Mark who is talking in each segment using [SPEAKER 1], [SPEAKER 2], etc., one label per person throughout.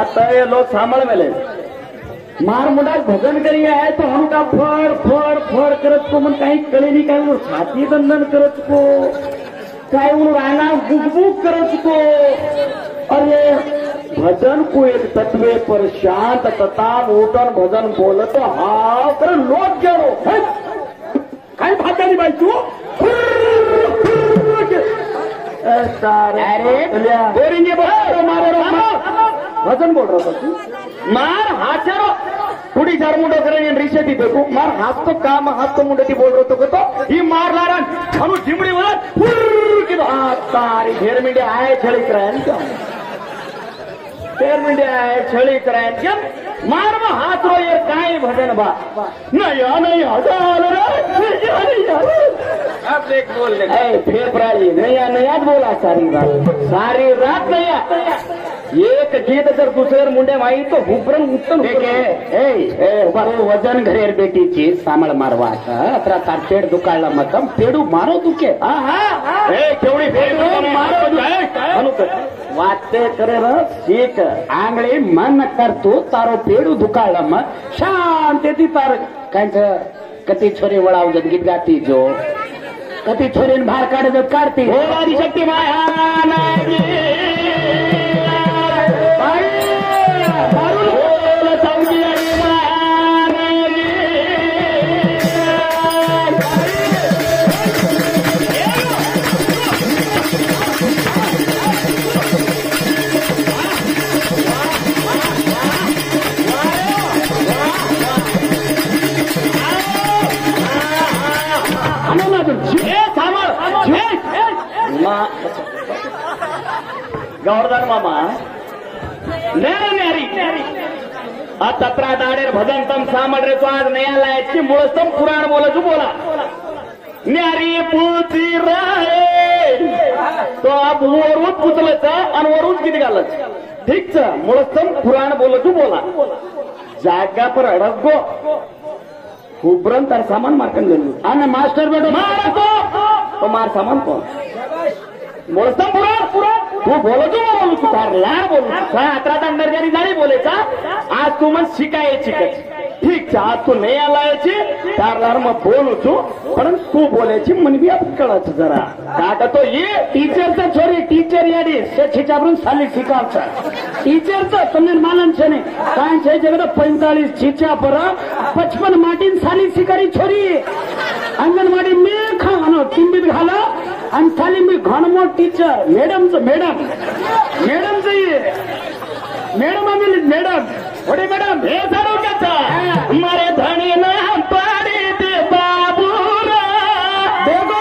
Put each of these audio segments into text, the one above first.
[SPEAKER 1] आता ये लोग सांभळ मेले मार मुंडा भजन करी आहे तो हमका फड़ फड़ फड़ करत को मन काही कळे नाही काय म्हणून छाती बंधन करत को काय म्हणून राणा बुकबुक करत को अरे भजन को एक तत्वे पर शांत तथा मोटन भजन बोलत हा तर लोट गेलो काय भातानी बाई तू भजन बोल रहा था तू मार हाचारो थोड़ी चार मुंडो करेंगे रिशेटी देखो मार हाथ तो काम हाथ तो मुंडती बोल रहा तो ही मार लारन हम जिमड़ी वाला तारी ढेर मिंडे आए छड़ी करायन क्या ढेर मिंडे आए छड़ी करायन क्या मार में हाथ रो यार काय भजन बा नहीं अब देख बोल ले फेफराड़ी नया बोला सारी रात नया एक गीत जर दुसऱ्या मुंडे माई तो हुबरन उत्तम वजन घरेर बेटीची सामळ मारवा अत्र तार पेड दुकाळला मतम पेडू मारो दुखे केवढी पेडू मारो वाते करे र सीट आंगळी मन करतो तारो पेडू दुकाळला म शांती तार कांच कती छोरी वळाव जत गीत गाती जो कती छोरीन बाहेर काढत काढती हो आदि शक्ती माया गौरदान मामा न्यारी तत्रा दाडेर भजन तम सामड रे तो आज नया लायची मुळस्तम पुराण बोलजू बोला न्यारी पुती राहे तो आप वरून पुतलच आणि वरून किती घालच ठीक छ मुळस्तम पुराण बोलजू बोला जागा पर अडक गो हुबरन तार सामान मारकन गेलो आणि मास्टर बेटो मारतो तो मार सामान कोण मुळस्तम पुराण तू बोलतो बोलू तू तार लार बोलू आता अंदर जरी जाणी बोलायचा आज तू मन शिकायची ठीक छे आज तू नाही आलायची तार लार मग बोलू तू पण तू बोलायची मन बी आप कळच जरा काका तो ये टीचरचा छोरी टीचर याडी शिक्षावरून साली शिकावचा टीचरचा તમને માલન છે ને કાંઈ છે જગત 45 ચીચા પર 55 માટીન સાલી શિકારી છોરી अंगणवाडी में खानो टिंबीत घाला आणि खाली मी घनमोठ टीचर मैडम चाहिए मैडम आम्ही मैडम थोडे मैडम हे झालो का मारे धणी ना पाडी दे बाबूरा देखो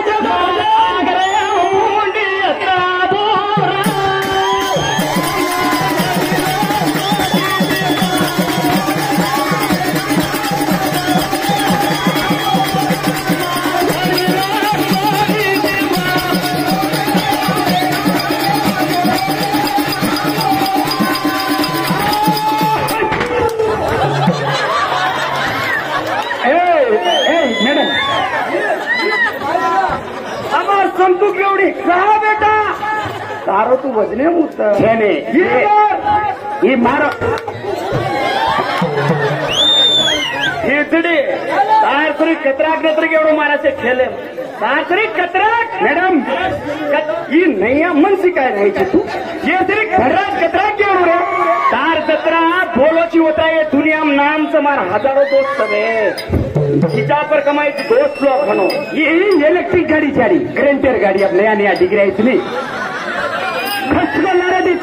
[SPEAKER 1] तू केवढी कहा बेटा तारो तू वजने मुत ही मार खिचडी तारसरी कतराक केवढं मारायचे खेले तारसरी कतराक मैडम ही नैया मन शिकाय राहायची तू ये तरी घरात कतराक केवढू रे तार जत्रा बोलोची होता है दुनिया में नाम से मार हजारों दोस्त है सीता पर कमाई दोस्त लोग बनो ये इलेक्ट्रिक गाड़ी चारी ग्रेंटर गाड़ी अब नया नया डिग्री इतनी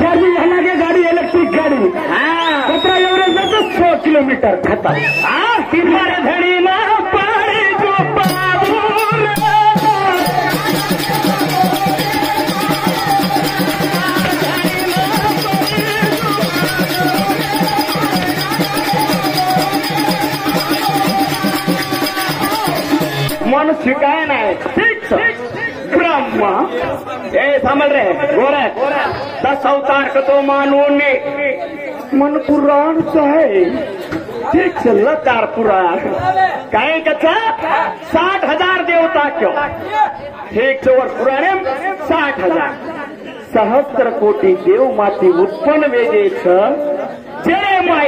[SPEAKER 1] चार्जिंग घाला के गाड़ी इलेक्ट्रिक गाड़ी हाँ 100 किलोमीटर खाता हाँ तिरमारे धड़ी ना पाड़ी जो मन शिकाय नाही ठीक ब्रह्मा हे थांबल रे गोरा दस अवतार कतो मानून मन पुराण आहे ठीक से लतार पुराण काय कथा 60,000 देवता क्यों ठीक से वर पुराणे 60,000 सहस्त्र कोटी देव माती उत्पन्न वेजे जय माई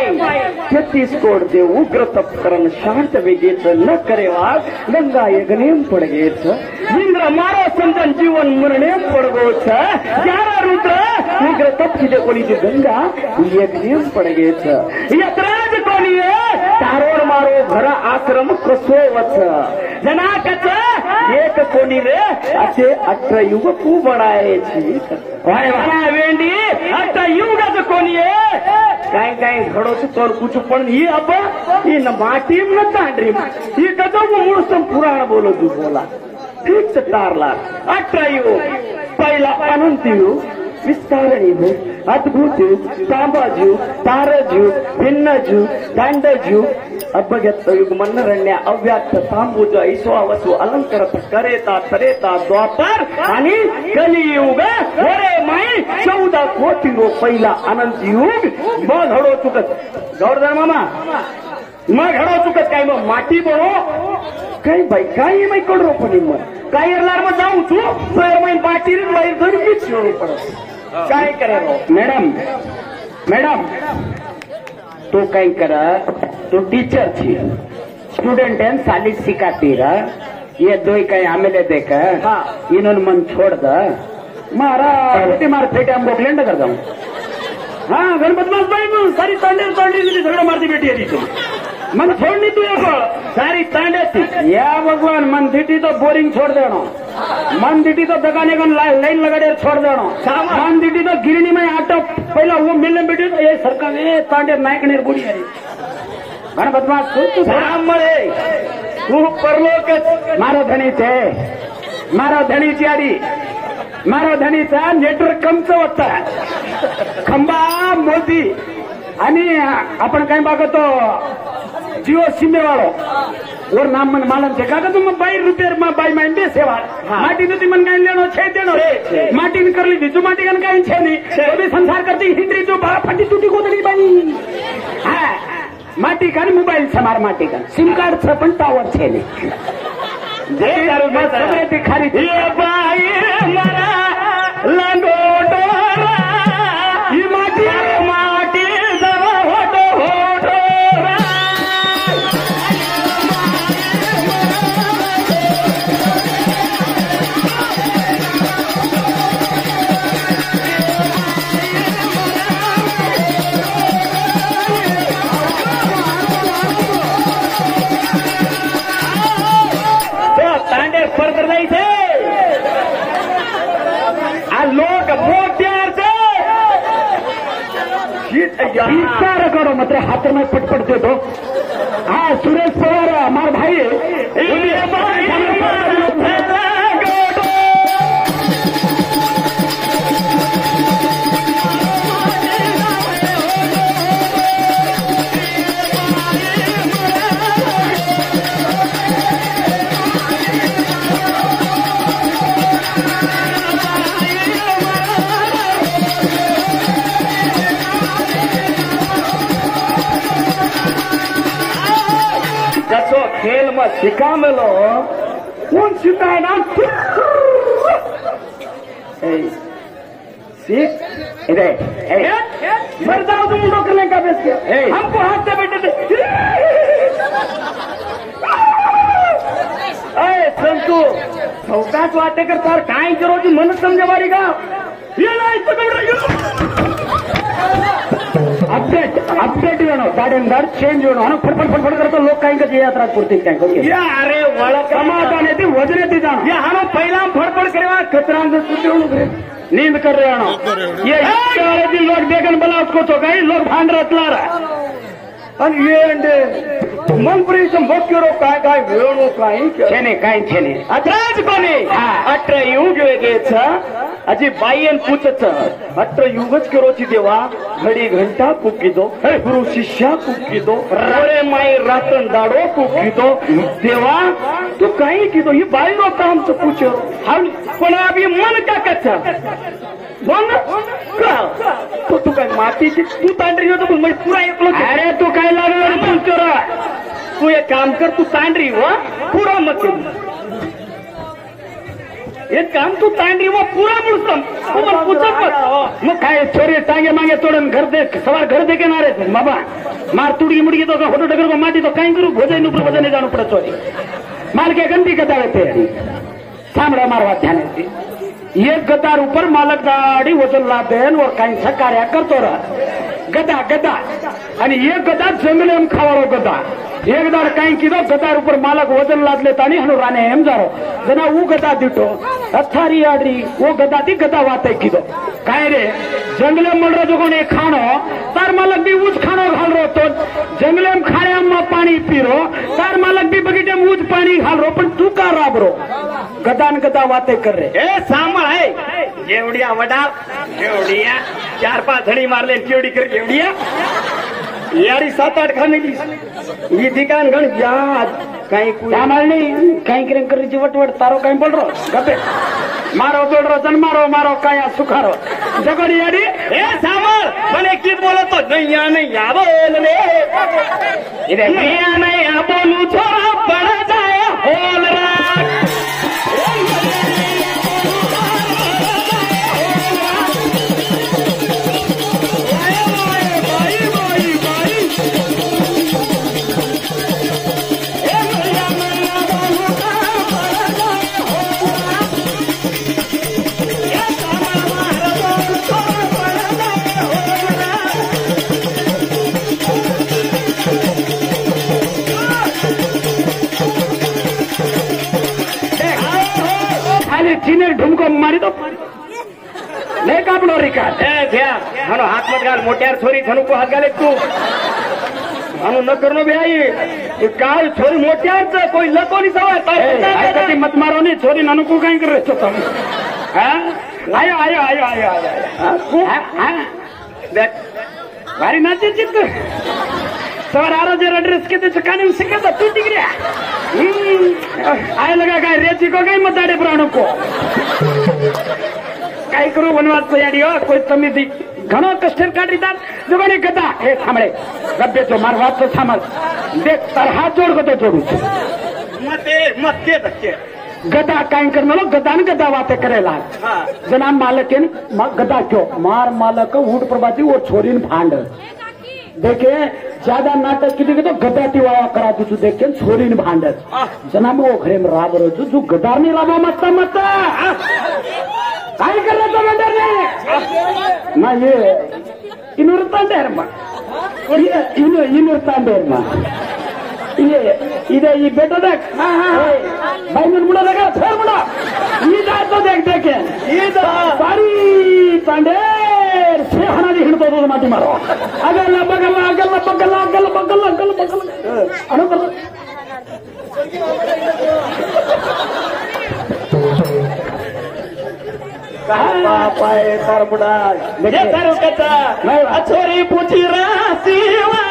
[SPEAKER 1] 33 कोड दे उग्र तप करण शांत वेगेच न करे वाग गंगा यज्ञेम पडगेच इंद्र मारो संतन जीवन मरणेम पडगोच यारा रुद्र उग्र तप किदे कोणीची गंगा यज्ञेम पडगेच यत्राज कोणी तारोड मारो घर आश्रम कसो वच जनाकच एक कोणी रे असे 18 युग तू बनायची वेंडी 18 युगाचं कोणी काय काय घडोच तोर कुछ पण ही अब ही माटी न तांडरी ही कदो मूळ पुराण बोलो तू बोला ठीक तारला 18 युग पहिला अनंत युग विस्तारणी हो अद्भुत युग तांबाजू तारजू भिन्नजू दांडजू अभ्यक्त युग मनरण्य अव्याक्त तांबूज ऐसवावसू अलंकार करेता तरेता द्वापर आणि कलियुग अरे माई 14 कोटी रो पहिला अनंत युग मग घडो चुकत गौरधर मामा मग घडो चुकत काय मग माटी बनो काही बाई काही माई कडरो पण मग काय एरलार मग जाऊ तू तर माई माटी बाई गरमीच पडत काय करा मॅडम तो कई करा तो टीचर थी स्टूडेंट है साली सिखाती रहा ये दो कहीं आमेले देखा हाँ इन्होंने मन छोड़ दा मारा फेटे हम बोकलेंड कर दूं हाँ गणपत मास भाई सारी तांडे झगड़ा मारती बेटी है तुम मन छोड़नी तू एक सारी तांडे थी या भगवान मन दिटी तो बोरिंग छोड़ देना मन दिटी तो दगाने का लाइन लगा दे छोड़ देना मन दिटी तो गिरनी में आटा पहला वो मिलने बेटी तो ये सरकार ने तांडे नायक ने बुढ़ी है गणपत मास तू मरे तू परलोक मारो धनी थे मारो धनी आडी मारो धनीचा नेटवर्क कमच होता खंबा मोदी आणि आपण काय बघतो जिओ सिमे वालो और नाम मन मालूम छे काका तुम 22 रुपये में बाई माइन दे सेवा माटी तो मन गाइन लेनो छे देनो माटी ने कर ली बिजू माटी गन गाइन छे नहीं तो भी संसार करती हिंद्री जो बा फटी टूटी गोदड़ी बाई हां माटी का मोबाइल छे मार माटी का सिम कार्ड छे पण टावर छे नहीं जे तारो बस सबरे दिखारी ये बाई मारा लंगोटोरा ई माटी माटी दवा होटो होटो फर्दर नहीं थे आ लोग मोटियार से विचार करो मतलब हाथ में पटपट दे दो हाँ सुरेश पवार हमारे भाई खेल में सिखा मिलो कौन सिखाए ना सीख मर जाओ तुम मुंडो करने का बेस के हमको हाथ से बैठे थे संतू चौकाच वाटे करता काय करो जी मन समझवारी का ये अपडेट गाड्यांगार चेंज फटफट करतो लोक काही कधी यात्रा करतील काय अरे वळ समाधान ती वजन ती जाण ये हानो पहिला फडफड करेवा कचरांचं सुटवून नींद कर रहे हो ये लोग बेगन बला उसको तो गई लोग भांड रचला आणि ये मंत्री संभोग करो काय काय वेळो काही छेने काय छेने अत्राज कोणी 18 युग वेगेच अजी बाईन पूछत 18 युगच करोची देवा घडी घंटा कुकिदो गुरु शिष्या कुकिदो रे माई रातन दाडो कुकिदो देवा तू काही किदो ही बाई नो काम तो पूछो हम पण अभी मन का कच्चा बोल तो तू काय मातीची तू तांडरी होतो पण पुरा एकलो अरे तू काय लागला पूछो रा तू एक काम कर तू तांडरी हो पुरा मत एक काम तू तांडरी व पुरा मुळसम मग काय चोरी टांगे मागे तोडून घर दे सवार घर दे के नारे बाबा मार तुडगी मुडगी तो होटो डगर माटी तो काय करू भोजन ऊपर भोजन जाणू पडत चोरी माल के गंदी गदा होते सामड़ा मारवा ध्यान एक गदार ऊपर मालक गाडी वजन लादेन और काही कार्य करतो रहा गदा गदा आणि एक गदा जंगले में खावारो गदा एक दार काही कीधो गदार ऊपर मालक वजन लादले तानी हनु राने एम जारो जना वो गदा दिटो अथारी आडरी वो गदा ती गदा वाते कीधो काय रे जंगले मळरो जो कोणी खाणो तार मालक भी ऊच खाणो घाल रो तो जंगले में खाड्या में पाणी पीरो तार मालक भी बगीचे में ऊच पाणी घाल रो पण तू का राबरो गदान गदा वाते कर रे ए सांभाळ आहे जेवढिया वडा जेवढिया 4-5 धडी मारले केवढी कर जेवढिया यारी 7-8 खाने ये ठिकाण गण याद काही नाही काही किरण करी वटवट तारो काही बोल रो गपे मारो बोल रो जन मारो मारो काय सुखारो जगडी याडी ए सांभाळ મને की बोलतो नैया नैया बोल रे इधे नैया नैया बोलू छोरा पड़ जाए होल रा चीने ढुमको मारी तो नाही कापलो रिकाल म्हणून हात मत घाल मोठ्यार छोरी धनुको हात घाले तू म्हणून न करणं बी आई काय छोरी मोठ्यार कोई लकोनी सवाय मत मारो नहीं छोरी ननुको काही कर रहे तुम आयो आयो आयो आयो आयो भारी नाचे चित्त सवार आ रहा ड्रेस के तो चकाने में सिक्का था तू डिग्रिया आए लगा काय रेची को काही मताडे प्राणों को काही करू वनवास तयारी हो कोई समिति घणो कष्ट काढी दात जगणे गदा हे थांबळे गब्बे तो मार वाच तो थांबल देख तर हात जोड को तो जोडू मत के गदा काय करणार गदान गदा वाते करेला जना मालक गदा क्यों मार मालक ऊट प्रभाती वो छोरीन भांड देखे ज्यादा नाटक की तो गदाती वावा करा तू देखे छोरीन भांडत जना मग घरे में राब रो तू गदार नहीं राबा मत मत काय कर रहा था मंडर ने ना ये इनुरतांडेर मा इनुरतांडेर मा ये इधर ये बेटा देख भाई मन मुड़ा लगा फिर मुड़ा ये जाए तो देख देखे ये सारी तांडेर से हना दी हिंडतो तो माटी मारो अगल बगल अगल बगल अगल बगल अगल बगल अनु कर कहा पाए तार बुड़ा ये तारो कथा छोरी पूछी रासीवा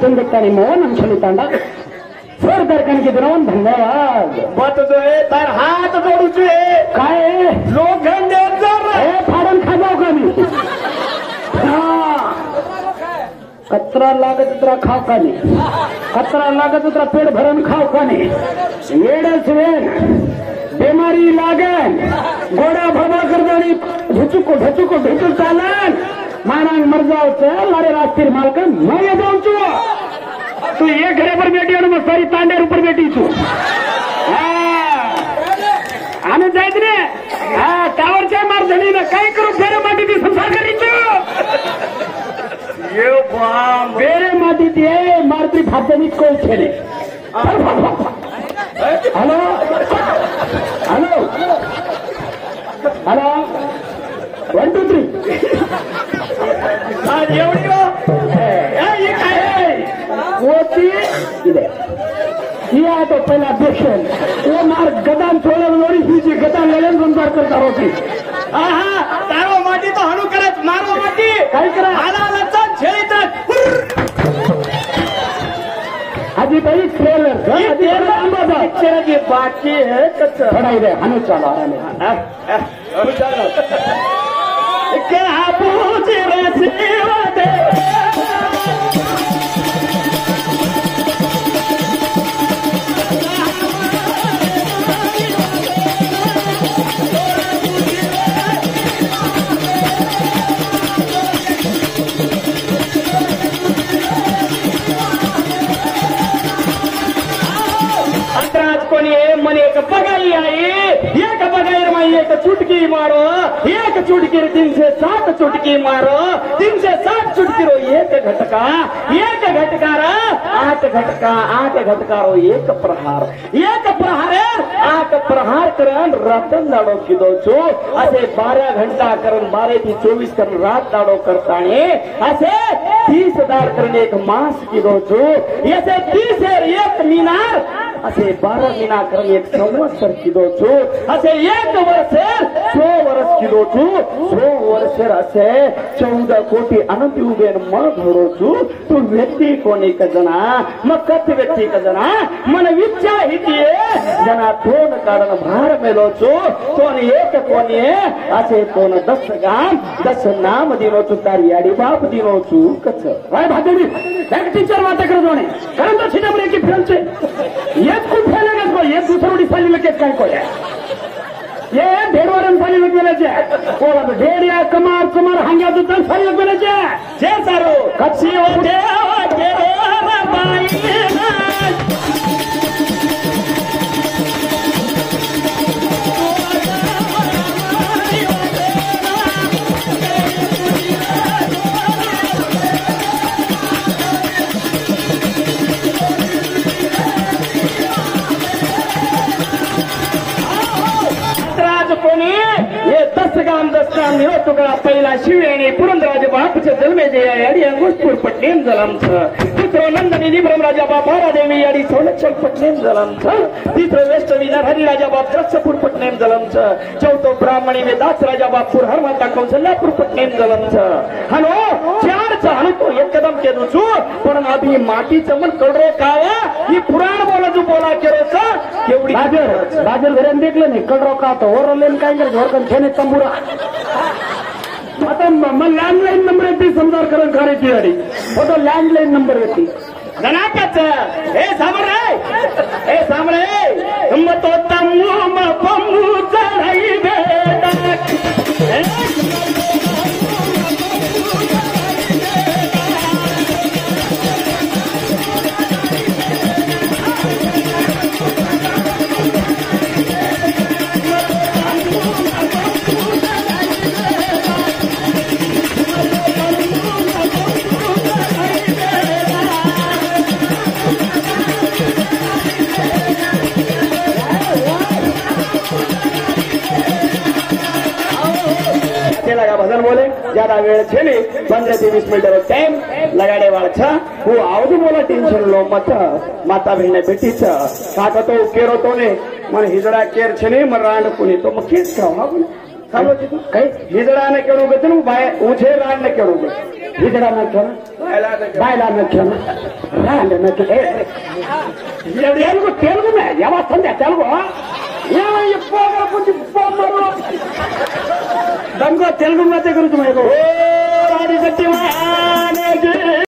[SPEAKER 1] चंदकता नहीं मोहन हम चली तांडा सर दरकन के दिनों धन्यवाद बात जो है तार हाथ जोड़ू छे काय लोग घंटे ए फाड़न खा जाओ का नहीं कचरा लागत उतरा खाओ का नहीं कचरा लागत उतरा पेट भरन खाओ का नहीं येडच वेन बीमारी लागन गोड़ा भरवा कर जानी ढुचुको ढुचुक चालन मानांग मर जाओ चल अरे रास्ते मालक मैं ये जाऊं छू तू ये घरे पर बैठी और मैं सारी तांडेर ऊपर बैठी छू आने जाए रे टावर चाय मार धनी ना काही करू फेरे माटी ती संसार करी छू ये बाम फेरे माटी ती मारती फाटनी कोई छेले हेलो हेलो हेलो 1 2 3 एवढी काय
[SPEAKER 2] होती ही आहे तो पहिला बेशन वो मार गदान छोडवली ही जी गदान लढण संसार करता होती
[SPEAKER 1] तारो माटी तो हणू करत मारो माटी
[SPEAKER 2] काय करा
[SPEAKER 1] आला छेळीत
[SPEAKER 2] आधी भाई ट्रेलर
[SPEAKER 1] पिक्चर की बाकी है
[SPEAKER 2] खड़ा दे हनु चलो
[SPEAKER 1] क्या पूछ रहे मन एक बगाई आई एक बगाई में एक चुटकी मारो एक चुटकी 307 चुटकी मारो 307 चुटकी रो एक घटका 8 घटका रो एक प्रहार 8 प्रहार करून रात्र दाडो किदो छो असे 12 घंटा करून 12 ते 24 करून रात दाडो करताने असे 30 दाड करून एक मास किदो छो ऐसे 30 एक मीनार असे 12 मीना करून एक संवत्सर किदो छो असे 1 वर्ष 100 वर्ष किदो छो 100 वर्ष असे 14 कोटी अनंत उबेन मग घडो छो तू व्यक्ती कोणी का जना मग कत व्यक्ती का जना मन विचार हितीये जना थोन कारण भार मेलो छो कोण एक कोणी असे कोण 10 गाम 10 नाम दिनो छो तारी आडी बाप दिनो छो कच
[SPEAKER 2] भाई भादेडी एक टीचर बात कर दोने कारण तो सीधा ब्रेक की फेल से एक कुछ फैलेगा तो एक दूसरों की फाली में क्या को है ये ढेरवारन फाली में गेले छे कोला तो ढेरिया कमार कमार हांग्या तो तन फाली में गेले छे
[SPEAKER 1] जे सारो कच्ची ओटे के बाई ये 10 गाम निरो तुकडा पहिला शिवयाणी पुरंदराजे बापूचे जन्मेजे याडी अंगुष्पूर पट्टीम जलमच दुसरो नंदनी निब्रम राजा बाप देवी याडी संरक्षण पट्टीम जलमच तिसरो वेस्ट विनर हरिराजा बाप द्रक्षपूर पट्टीम जलमच चौथो ब्राह्मणी में दास राजा बापूर हरमाता कौशल्यापूर पट्टीम जलमच हनो 4 च हनु तो एकदम केदु छु पण अभी माटी चमन कळरो कावा ही पुराण बोला केरो च केवडी
[SPEAKER 2] बाजर घरे देखले नाही कळरो का तो ओरलेन काय कर झोरकन छेने तंबुरा आता मग लँडलाईन नंबर येते समजा करून करायची गाडी फोटो लँडलाईन नंबर येते
[SPEAKER 1] गणाकच हे सामरे तुम तो तम्मू पम्मू चढाई बेटा भजन बोले ज्यादा वेळ छे ने 15 से 20 मिनट टाइम लगाड़े वाला छ वो आवदु बोला टेंशन लो मत माता बहन ने बेटी छ काका तो केरो तो ने मन हिजड़ा केर छे ने मन रांड कुनी तो म केस का हा खालो छी कई हिजड़ा ने केड़ो गतनु बाय ऊझे रांड ने केड़ो
[SPEAKER 2] हिजड़ा न केन बायला न केन रांड न के तेलुगु में यावा संध्या तेलुगु यावा ये पोगा कुछ पोमरो दंगो तेलुगु में ते करू तुम्हें